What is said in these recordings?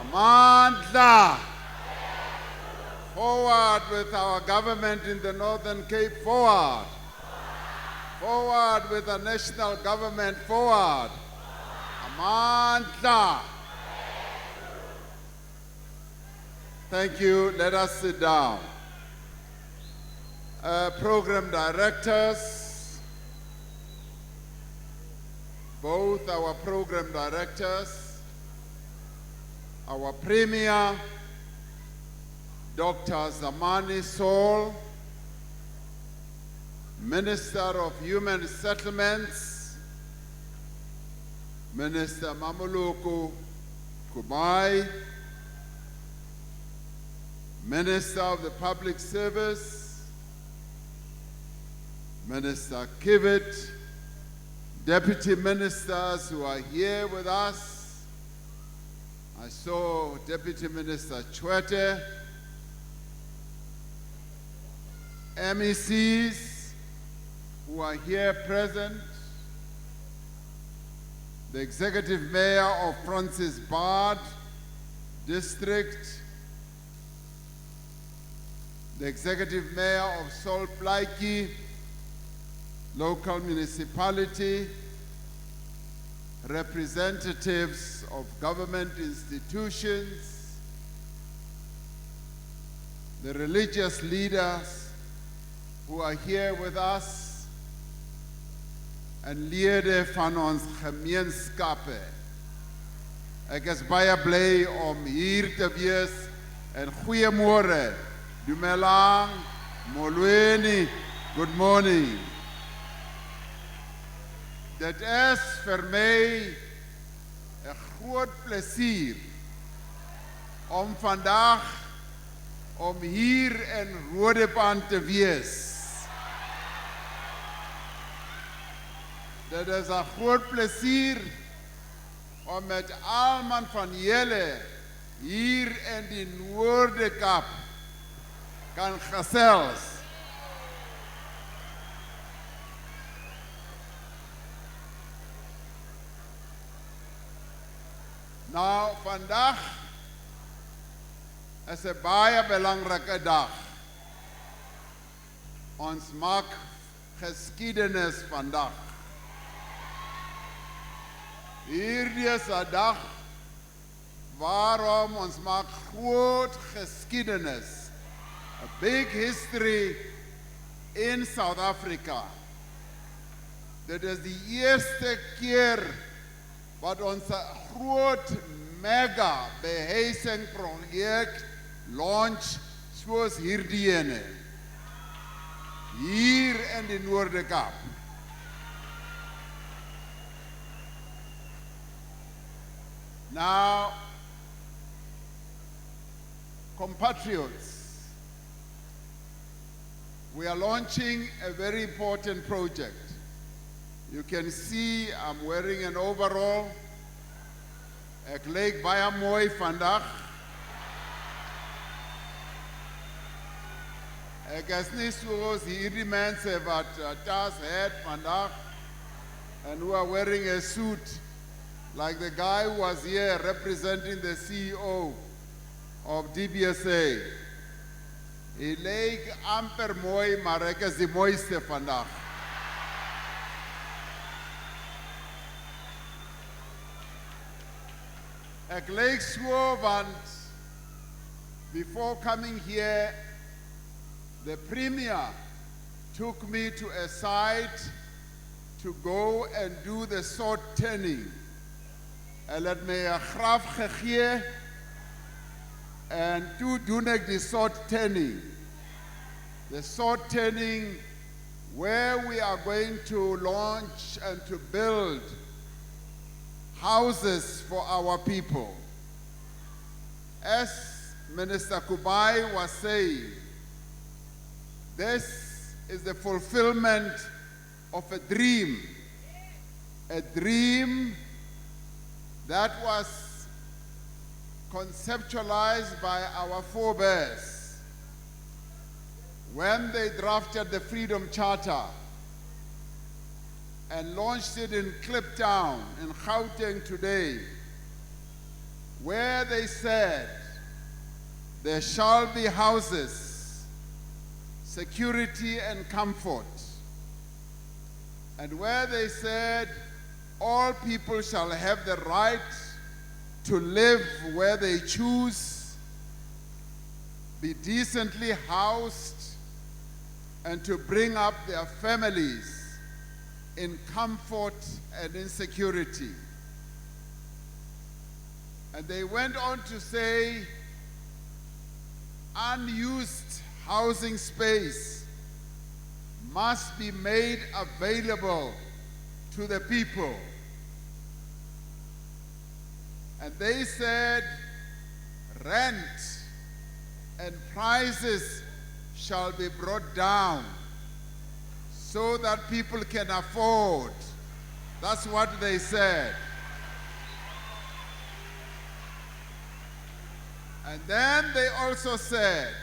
Amandla. Forward with our government in the Northern Cape, forward. Forward with the national government, forward. Amandla. Thank you. Let us sit down. Program directors, both our program directors, our Premier, Dr. Zamani Saul, Minister of Human Settlements, Minister Mamuluku Kubai, Minister of the Public Service, Minister Kivit, Deputy Ministers who are here with us. I saw Deputy Minister Chwete, MECs who are here present, the Executive Mayor of Francis Bard District, the Executive Mayor of Salt Plaiki Local Municipality, representatives of government institutions, the religious leaders who are here with us, en lede van ons gemeenskappe. Ek is baie bly om hier te wees en goeiemôre. Dumelang, molweni, good morning. Dit is vir my 'n groot plesier om vandag om hier in Rodeband te wees. Dit is 'n groot plesier om met almal van julle hier in die Noorde-Kaap kan gesels. Nou, vandag is 'n baie belangrike dag. Ons maak geskiedenis vandag. Hierdie is 'n dag waarom ons maak groot geskiedenis. A big history in South Africa. Dit is die eerste keer wat ons 'n groot mega behuising projek launch soos hierdie ene. Hier in die Noorde-Kaap. Now, compatriots, we are launching a very important project. You can see I'm wearing an overall. Ek lyk baie mooi vandag. Ek is nie soos hierdie mense wat tas het vandag and who are wearing a suit like the guy who was here representing the CEO of DBSA. Hy lyk amper mooi, maar ek is die mooiste vandag. Ek lyk so want before coming here, the Premier took me to a site to go and do the sword turning. Hy het my 'n graf gegee en toe doen ek die sword turning. The sword turning where we are going to launch and to build houses for our people. As Minister Kubai was saying, this is the fulfillment of a dream that was conceptualized by our forebears when they drafted the Freedom Charter and launched it in Kliptown in Gauteng today. where they said, there shall be houses, security and comfort, and where they said, all people shall have the right to live where they choose, be decently housed, and to bring up their families in comfort and in security. And they went on to say, unused housing space must be made available to the people. And they said, rent and prices shall be brought down so that people can afford. That's what they said. And then they also said,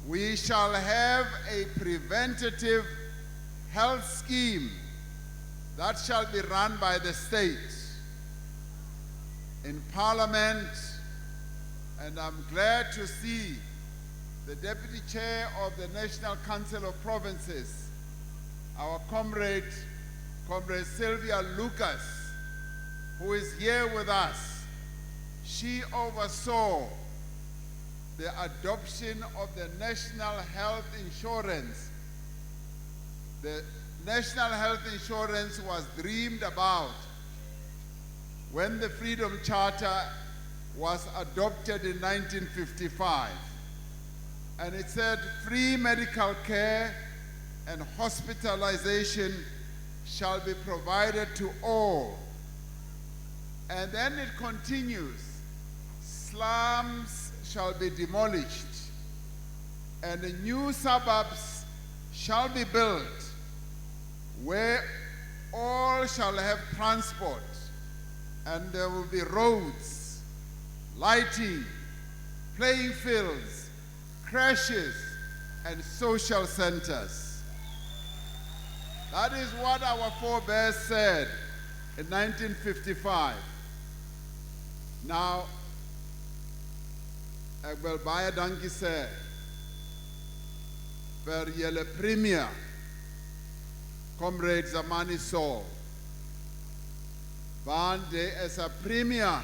we shall have a preventative health scheme that shall be run by the state. In Parliament, and I'm glad to see the Deputy Chair of the National Council of Provinces, our comrade Sylvia Lucas, who is here with us. She oversaw the adoption of the National Health Insurance. The National Health Insurance was dreamed about when the Freedom Charter was adopted in 1955. And it said free medical care and hospitalization shall be provided to all. And then it continues, slums shall be demolished and the new suburbs shall be built where all shall have transport, and there will be roads, lighting, playing fields, creches, and social centers. That is what our forebears said in 1955. Now, ek wil baie dankie sê vir julle premier, Comrade Zamani Saul. Bande is a premier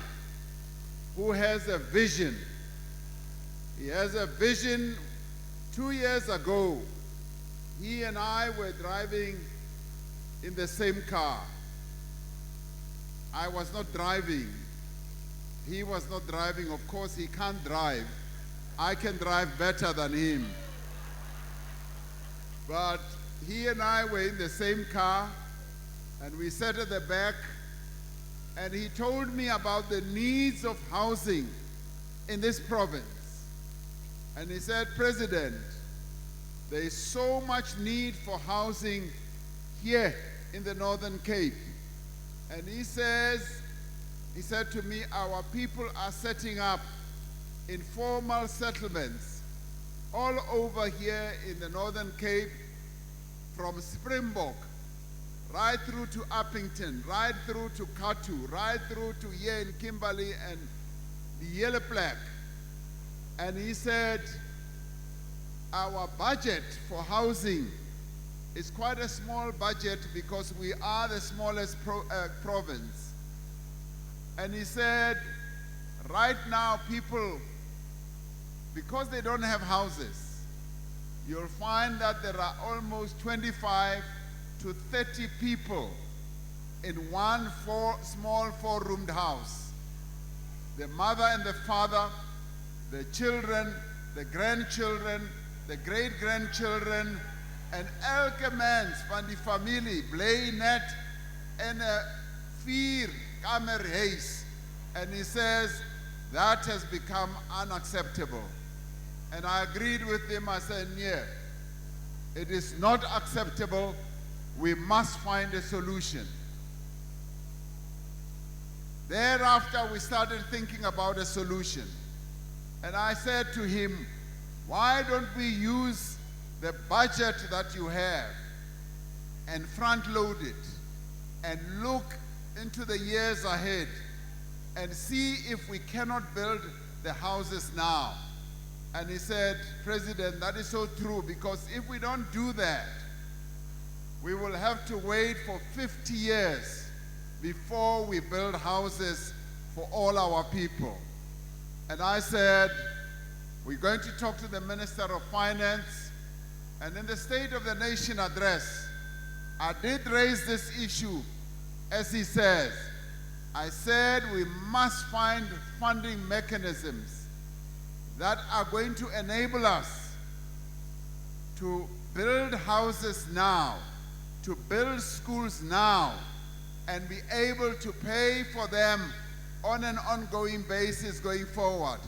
who has a vision. He has a vision. 2 years ago, he and I were driving in the same car. I was not driving. He was not driving. Of course, he can't drive. I can drive better than him. But he and I were in the same car, and we sat at the back, and he told me about the needs of housing in this province. And he said, President, there is so much need for housing here in the Northern Cape. And he said to me, our people are setting up informal settlements all over here in the Northern Cape, from Springbok, right through to Uppington, right through to Katu, right through to here in Kimberley and the Yellow Plaque. And he said, our budget for housing is quite a small budget because we are the smallest province. And he said, right now people, because they don't have houses, you'll find that there are almost 25 to 30 people in one small four-roomed house. The mother and the father, the children, the grandchildren, the great-grandchildren, and elke mens van die familie bly net in a 4-kamer huis. And he says that has become unacceptable. And I agreed with him. I said, yeah, it is not acceptable. We must find a solution. Thereafter, we started thinking about a solution. And I said to him, why don't we use the budget that you have and front load it and look into the years ahead and see if we cannot build the houses now. And he said, President, that is so true, because if we don't do that, we will have to wait for 50 years before we build houses for all our people. And I said, we're going to talk to the Minister of Finance, and in the State of the Nation address, I did raise this issue, as he says. I said we must find funding mechanisms that are going to enable us to build houses now, to build schools now, and be able to pay for them on an ongoing basis going forward.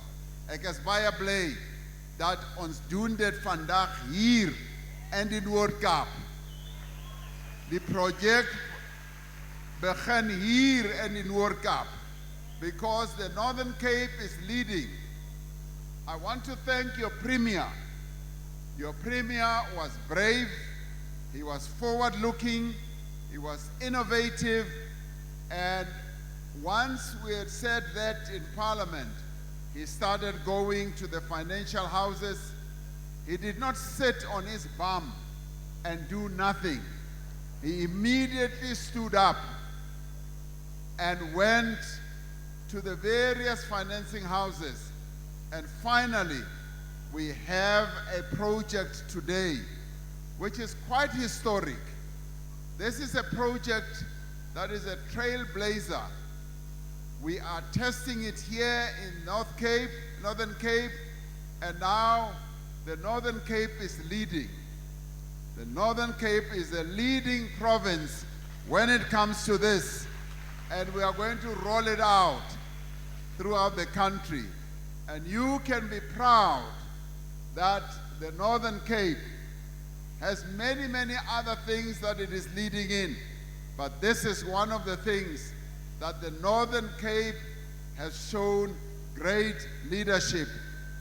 Ek is baie bly dat ons doen dit vandag hier in die Noord-Kaap. Die projek begin hier in die Noord-Kaap because the Northern Cape is leading. I want to thank your Premier. Your Premier was brave, he was forward-looking, he was innovative, and once we had said that in Parliament, he started going to the financial houses. He did not sit on his bum and do nothing. He immediately stood up and went to the various financing houses. And finally, we have a project today which is quite historic. This is a project that is a trailblazer. We are testing it here in Northern Cape, and now the Northern Cape is leading. The Northern Cape is a leading province when it comes to this, and we are going to roll it out throughout the country. And you can be proud that the Northern Cape has many, many other things that it is leading in, but this is one of the things that the Northern Cape has shown great leadership.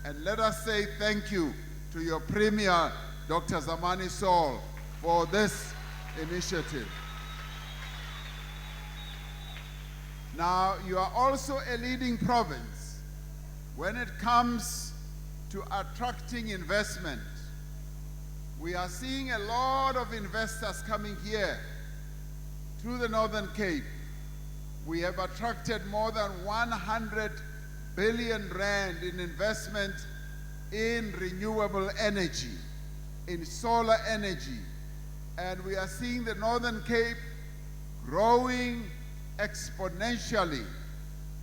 And let us say thank you to your Premier, Dr. Zamani Saul, for this initiative. Now, you are also a leading province when it comes to attracting investment. We are seeing a lot of investors coming here to the Northern Cape. We have attracted more than 100 billion rand in investment in renewable energy, in solar energy. And we are seeing the Northern Cape growing exponentially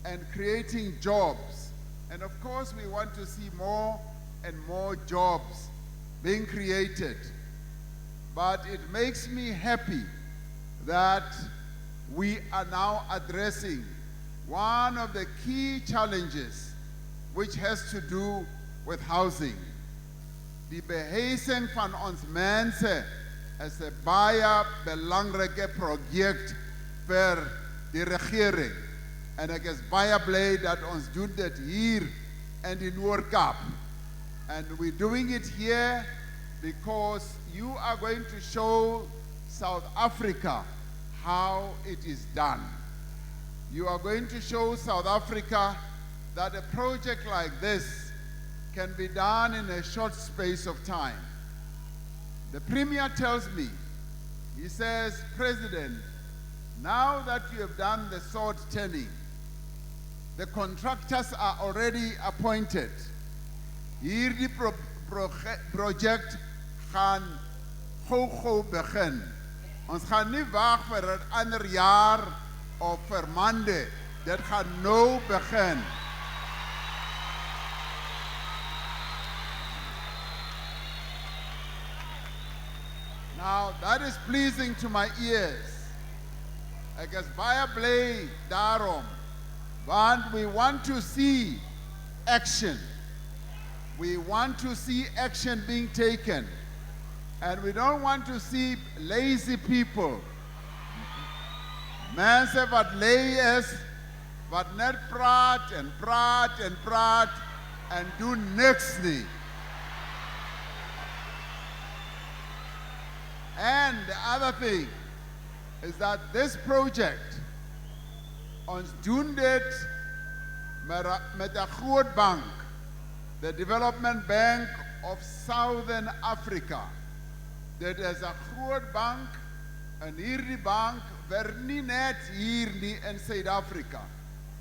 and creating jobs. And of course, we want to see more and more jobs being created. But it makes me happy that we are now addressing one of the key challenges, which has to do with housing. Die behuising van ons mense is 'n baie belangrike projek vir die regering. En ek is baie bly dat ons doen dit hier in die Noord-Kaap. And we're doing it here because you are going to show South Africa how it is done. You are going to show South Africa that a project like this can be done in a short space of time. The Premier tells me, he says, President, now that you have done the sword turning, the contractors are already appointed. Hierdie project gaan gou begin. Ons gaan nie wag vir 'n ander jaar of vir maande. Dit gaan nou begin. Now, that is pleasing to my ears. Ek is baie bly daarom, want we want to see action. We want to see action being taken. And we don't want to see lazy people. Mense wat lui is, wat net praat en praat en praat en doen niks nie. And the other thing is that this project, ons doen dit met 'n groot bank, the Development Bank of Southern Africa. Dit is 'n groot bank en hierdie bank werk nie net hier nie in Suid-Afrika.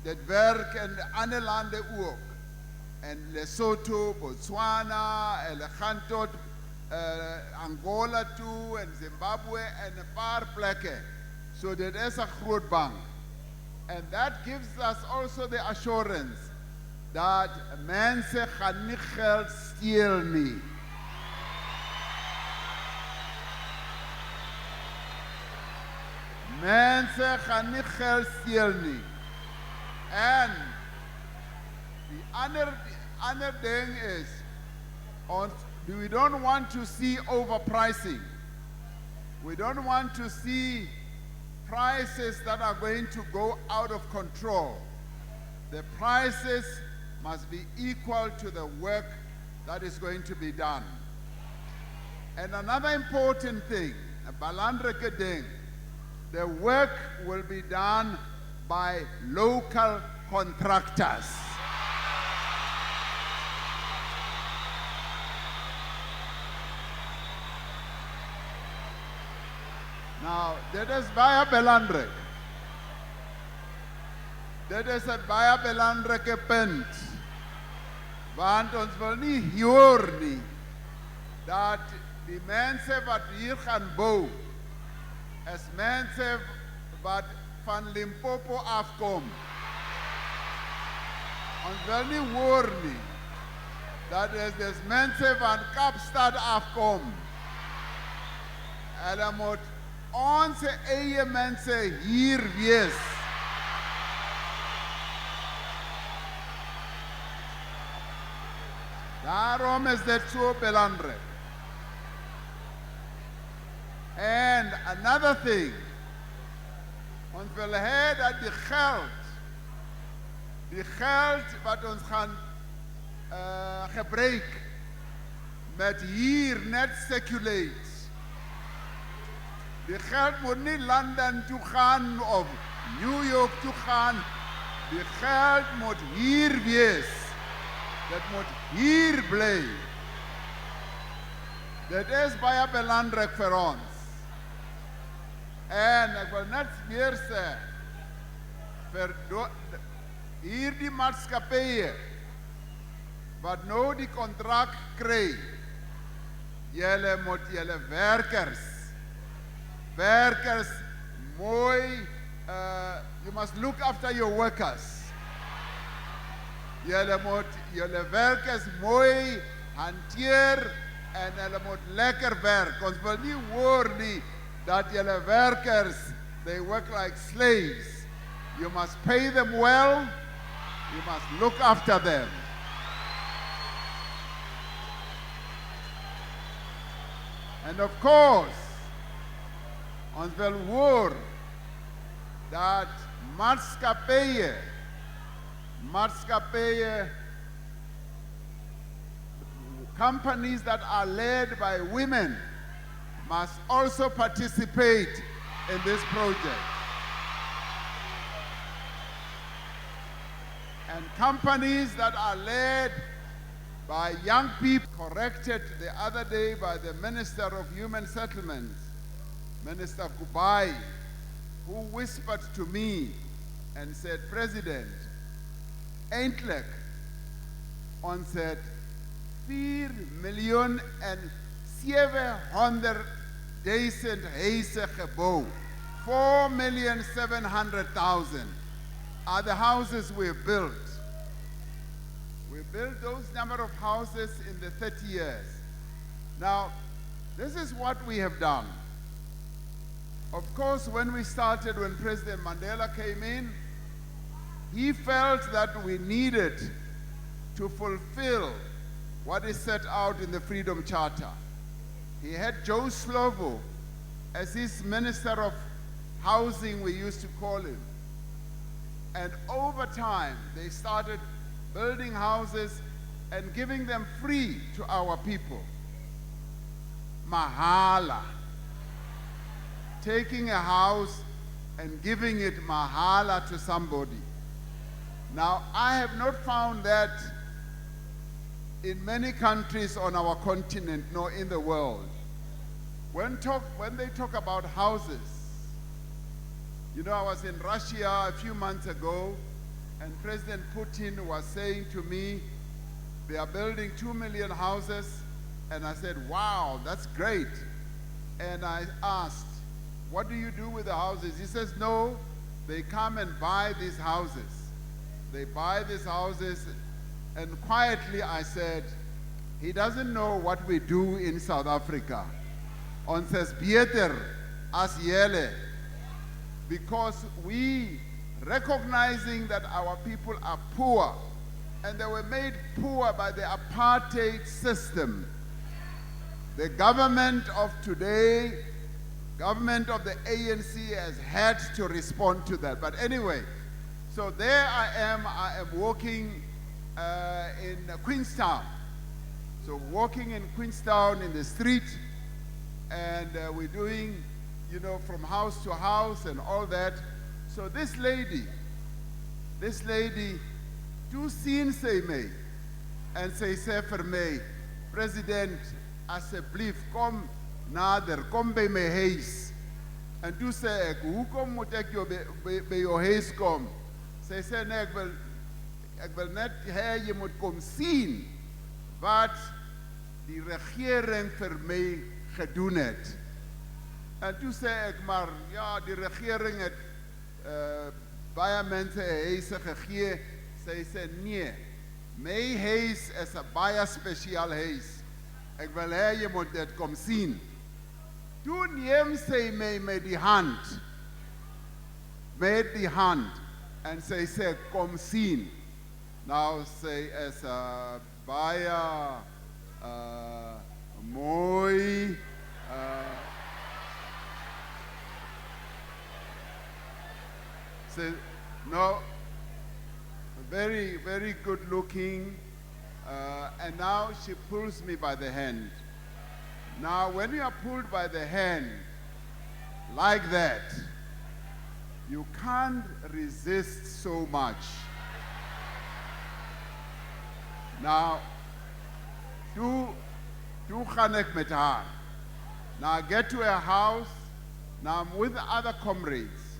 Dit werk in ander lande ook. In Lesotho, Botswana, hulle gaan tot Angola toe en Zimbabwe en 'n paar plekke. So dit is 'n groot bank. And that gives us also the assurance that mense gaan nie geld steel nie. Mense gaan nie geld steel nie. And the other thing is, we don't want to see overpricing. We don't want to see prices that are going to go out of control. The prices must be equal to the work that is going to be done. And another important thing, a belangrike ding, the work will be done by local contractors. Now, dit is baie belangrik. Dit is 'n baie belangrike punt. Want ons wil nie hoor nie dat die mense wat hier gaan bou is mense wat van Limpopo afkom. Ons wil nie hoor nie dat dis mense van Kaapstad afkom. Hulle moet ons eie mense hier wees. Daarom is dit so belangrik. And another thing, ons wil hê dat die geld wat ons gaan gebruik met hier net circulate. Die geld moet nie London toe gaan of New York toe gaan. Die geld moet hier wees. Dit moet hier bly. Dit is baie belangrik vir ons. En ek wil net weer sê, vir hierdie maatskappye wat nou die kontrak kry, julle moet julle werkers mooi, you must look after your workers. Julle moet julle werkers mooi hanteer en hulle moet lekker werk. Ons wil nie hoor nie dat julle werkers, they work like slaves. You must pay them well. You must look after them. And of course, ons wil hoor dat maatskappye, companies that are led by women must also participate in this project. And companies that are led by young people, corrected the other day by the Minister of Human Settlements, Minister Kubai, who whispered to me and said, President, eindelijk, ons het 4,700,000 huise gebouw. 4,700,000 are the houses we've built. We built those number of houses in the 30 years. Now, this is what we have done. Of course, when we started, when President Mandela came in, he felt that we needed to fulfill what is set out in the Freedom Charter. He had Joe Slovo as his Minister of Housing, we used to call him. And over time, they started building houses and giving them free to our people. Mahala. Taking a house and giving it mahala to somebody. Now, I have not found that in many countries on our continent nor in the world. When they talk about houses, you know, I was in Russia a few months ago, and President Putin was saying to me, they are building 2 million houses, and I said, wow, that's great. And I asked, what do you do with the houses? He says, no, they come and buy these houses. They buy these houses, and quietly I said, he doesn't know what we do in South Africa. On says, beter as yele, because we, recognizing that our people are poor, and they were made poor by the apartheid system. The government of today, government of the ANC has had to respond to that. But anyway, so there I am walking in Queenstown. So walking in Queenstown in the street, and we're doing, you know, from house to house and all that. So this lady, do sien sy my, en sy sê vir my, President, asseblief, kom nader, kom by my huis. En toe sê ek, hoekom moet ek by jou huis kom? Sy sê, nee, ek wil net hê jy moet kom sien wat die regering vir my gedoen het. En toe sê ek, maar ja, die regering het baie mense huise gegee. Sy sê, nee, my huis is 'n baie spesiaal huis. Ek wil hê jy moet dit kom sien. Toe neem sy my met die hand, en sy sê, kom sien. Nou sy is baie mooi, sy, no, very, very good looking, and now she pulls me by the hand. Now, when you are pulled by the hand like that, you can't resist so much. Now, toe gaan ek met haar. Now I get to her house. Now I'm with other comrades.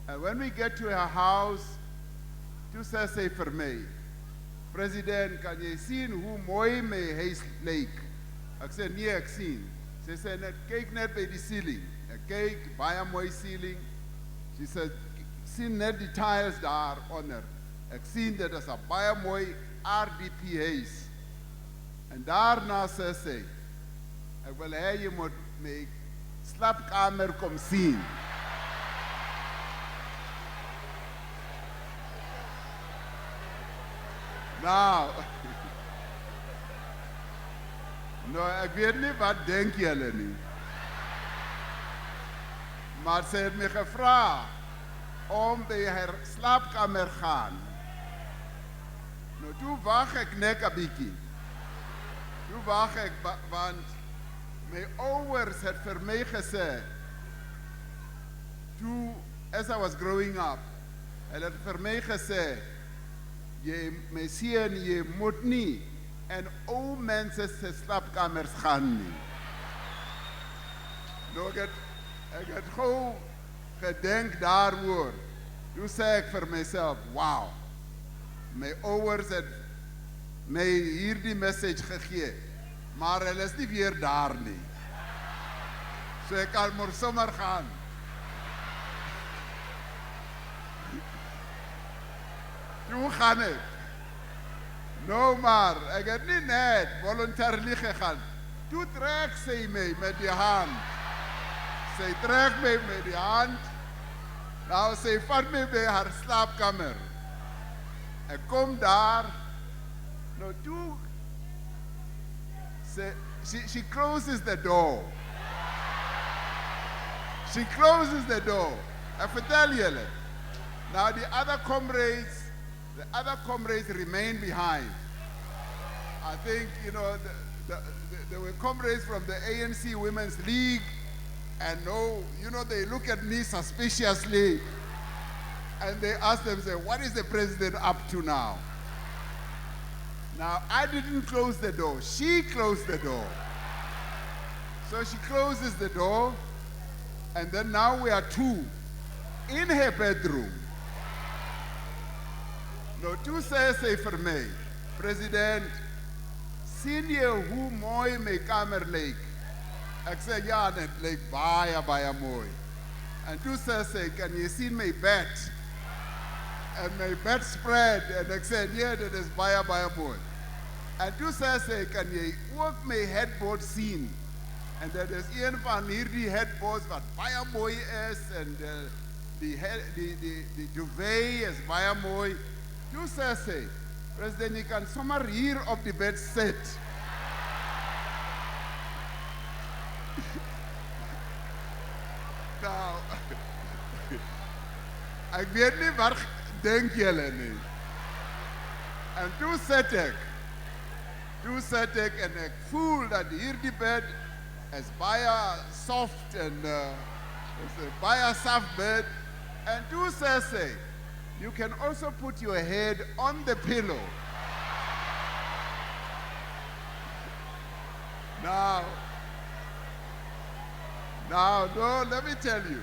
And when we get to her house, toe sê sy vir my, President, kan jy sien hoe mooi my huis lyk? Ek sê, nee, ek sien. Sy sê, net kyk net by die ceiling. Ek kyk, baie mooi ceiling. She said, sien net die tiles daar onder. Ek sien dit is 'n baie mooi RDP huis. En daarna sê sy, ek wil hê jy moet my slaapkamer kom sien. Nou, nou, ek weet nie wat denk julle nie. Maar sy het my gevra om by haar slaapkamer gaan. Nou, toe wag ek net 'n bietjie. Toe wag ek, want my ouers het vir my gesê, toe, as I was growing up, hulle het vir my gesê, jy, my seun, jy moet nie en ou mense se slaapkamers gaan nie. Nou, ek het gou gedink daaroor. Toe sê ek vir myself, wow, my ouers het my hierdie message gegee, maar hulle is nie weer daar nie. So ek kan maar sommer gaan. Toe gaan ek. Nou maar, ek het nie net voluntarily gegaan. Toe trek sy my met die hand. Sy trek my met die hand. Nou sy vat my by haar slaapkamer. Ek kom daar. Nou toe, she closes the door. She closes the door. Ek vertel julle. Now the other comrades remain behind. I think, you know, there were comrades from the ANC Women's League, and no, you know, they look at me suspiciously. And they asked themselves, what is the president up to now? Now, I didn't close the door. She closed the door. So she closes the door, and then now we are two in her bedroom. Nou, toe sê sy vir my, President, sien jy hoe mooi my kamer lyk? Ek sê, ja, dit lyk baie, baie mooi. En toe sê sy, kan jy sien my bed? En my bedspread, en ek sê, nee, dit is baie, baie mooi. En toe sê sy, kan jy ook my headboard sien? En dit is een van hierdie headboards wat baie mooi is, en die duvet is baie mooi. Toe sê sy, President, jy kan sommer hier op die bed sit. Nou, ek weet nie waar denk julle nie. En toe sit ek en ek voel dat hierdie bed is baie soft en is 'n baie soft bed. En toe sê sy, you can also put your head on the pillow. Now, no, let me tell you.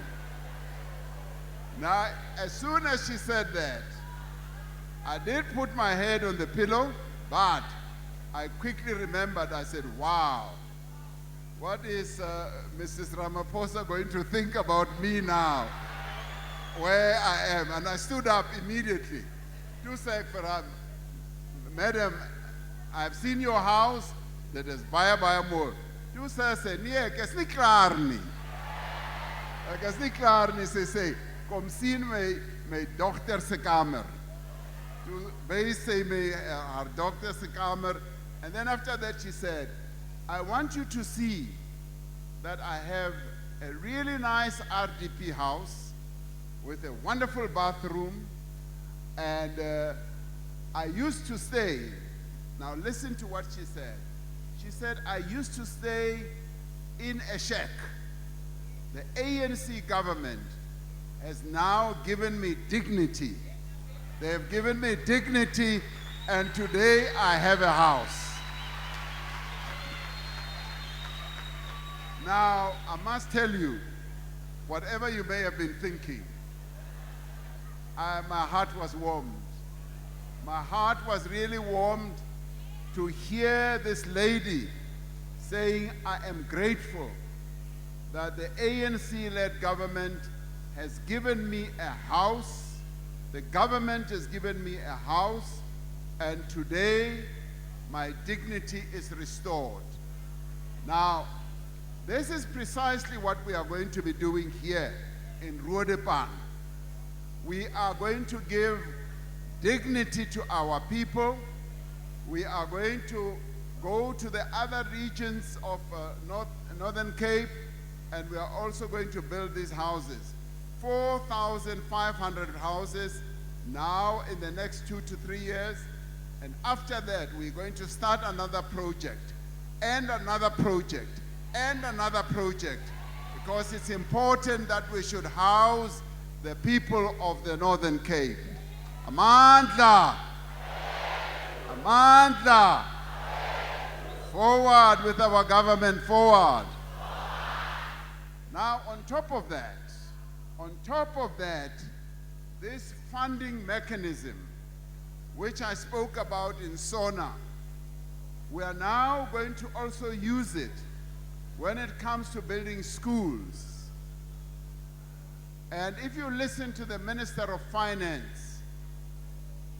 Now, as soon as she said that, I did put my head on the pillow, but I quickly remembered, I said, wow, what is Mrs. Ramaphosa going to think about me now, where I am? And I stood up immediately. To say for her, Madam, I've seen your house, that is baie more. To say, nee, ek is nie klaar nie. Ek is nie klaar nie, sy sê, kom sien my dogter se kamer. Toe wys sy my haar dogter se kamer, and then after that she said, I want you to see that I have a really nice RDP house with a wonderful bathroom, and I used to stay, now listen to what she said. She said, I used to stay in a shack. The ANC government has now given me dignity. They have given me dignity, and today I have a house. Now, I must tell you, whatever you may have been thinking, my heart was warmed. My heart was really warmed to hear this lady saying, I am grateful that the ANC-led government has given me a house. The government has given me a house, and today my dignity is restored. Now, this is precisely what we are going to be doing here in Roodepan. We are going to give dignity to our people. We are going to go to the other regions of Northern Cape, and we are also going to build these houses. 4,500 houses now in the next 2 to 3 years. And after that, we're going to start another project, and another project, and another project, because it's important that we should house the people of the Northern Cape. Amandla! Amandla! Forward with our government, forward. Now, on top of that, this funding mechanism, which I spoke about in SONA, we are now going to also use it when it comes to building schools. And if you listen to the Minister of Finance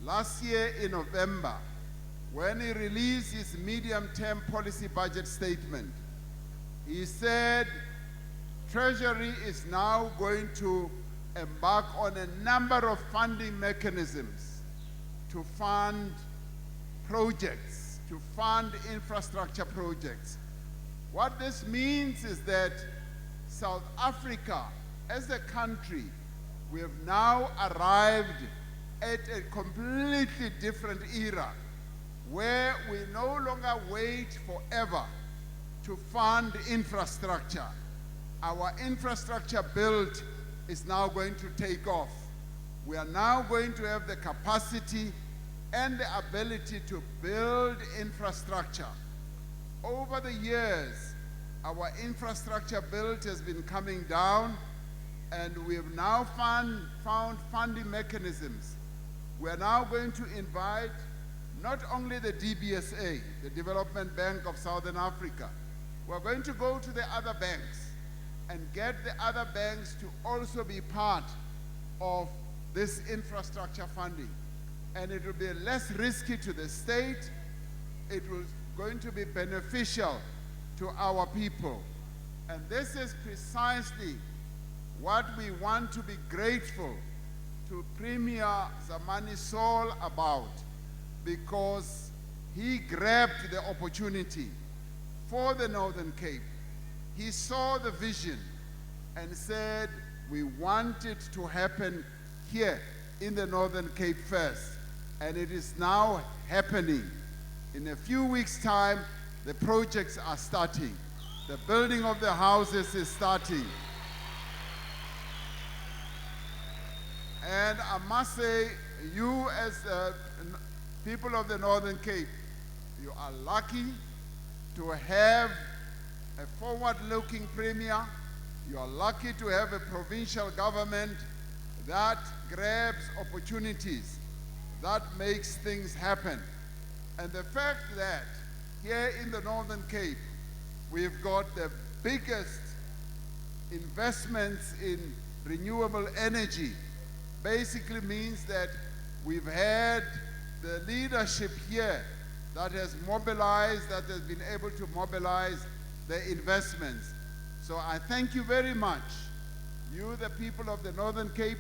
last year in November, when he released his medium-term policy budget statement, he said Treasury is now going to embark on a number of funding mechanisms to fund projects, to fund infrastructure projects. What this means is that South Africa, as a country, we have now arrived at a completely different era where we no longer wait forever to fund infrastructure. Our infrastructure build is now going to take off. We are now going to have the capacity and the ability to build infrastructure. Over the years, our infrastructure build has been coming down, and we have now found funding mechanisms. We are now going to invite not only the DBSA, the Development Bank of Southern Africa, we're going to go to the other banks and get the other banks to also be part of this infrastructure funding. And it will be less risky to the state. It was going to be beneficial to our people. And this is precisely what we want to be grateful to Premier Zamani Saul about, because he grabbed the opportunity for the Northern Cape. He saw the vision and said, we want it to happen here in the Northern Cape first. And it is now happening. In a few weeks' time, the projects are starting. The building of the houses is starting. And I must say, you as people of the Northern Cape, you are lucky to have a forward-looking premier. You are lucky to have a provincial government that grabs opportunities, that makes things happen. And the fact that here in the Northern Cape, we've got the biggest investments in renewable energy basically means that we've had the leadership here that has mobilized, that has been able to mobilize the investments. So I thank you very much, you the people of the Northern Cape,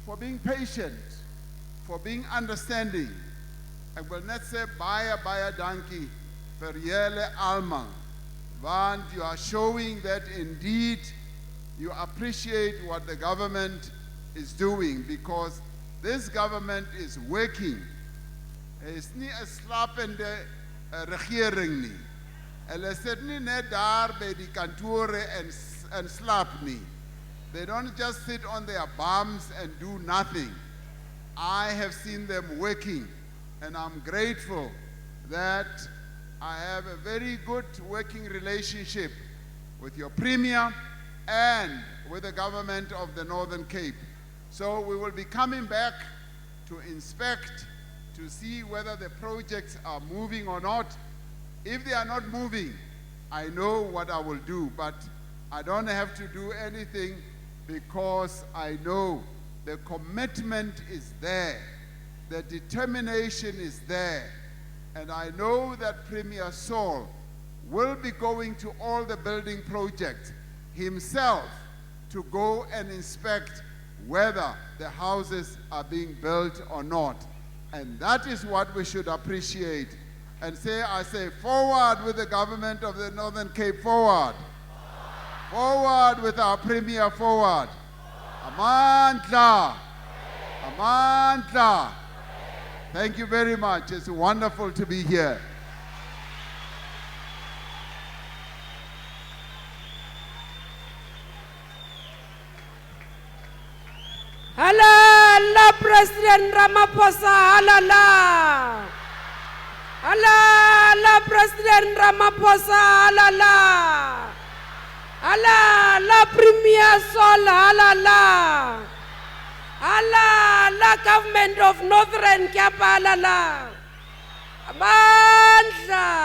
for being patient, for being understanding. I will not say baya donkey per jelle almang, but you are showing that indeed you appreciate what the government is doing, because this government is working. It's nie 'n slapende regering nie. Hulle sit nie net daar by die kantore en slaap nie. They don't just sit on their bums and do nothing. I have seen them working, and I'm grateful that I have a very good working relationship with your Premier and with the government of the Northern Cape. So we will be coming back to inspect, to see whether the projects are moving or not. If they are not moving, I know what I will do, but I don't have to do anything because I know the commitment is there, the determination is there, and I know that Premier Saul will be going to all the building projects himself to go and inspect whether the houses are being built or not. And that is what we should appreciate. And I say, forward with the government of the Northern Cape, forward. Forward with our Premier, forward. Amandla. Amandla. Thank you very much. It's wonderful to be here. Halala, President Ramaphosa, halala. Halala, President Ramaphosa, halala. Halala, Premier Saul, halala. Halala, Government of Northern Cape, halala.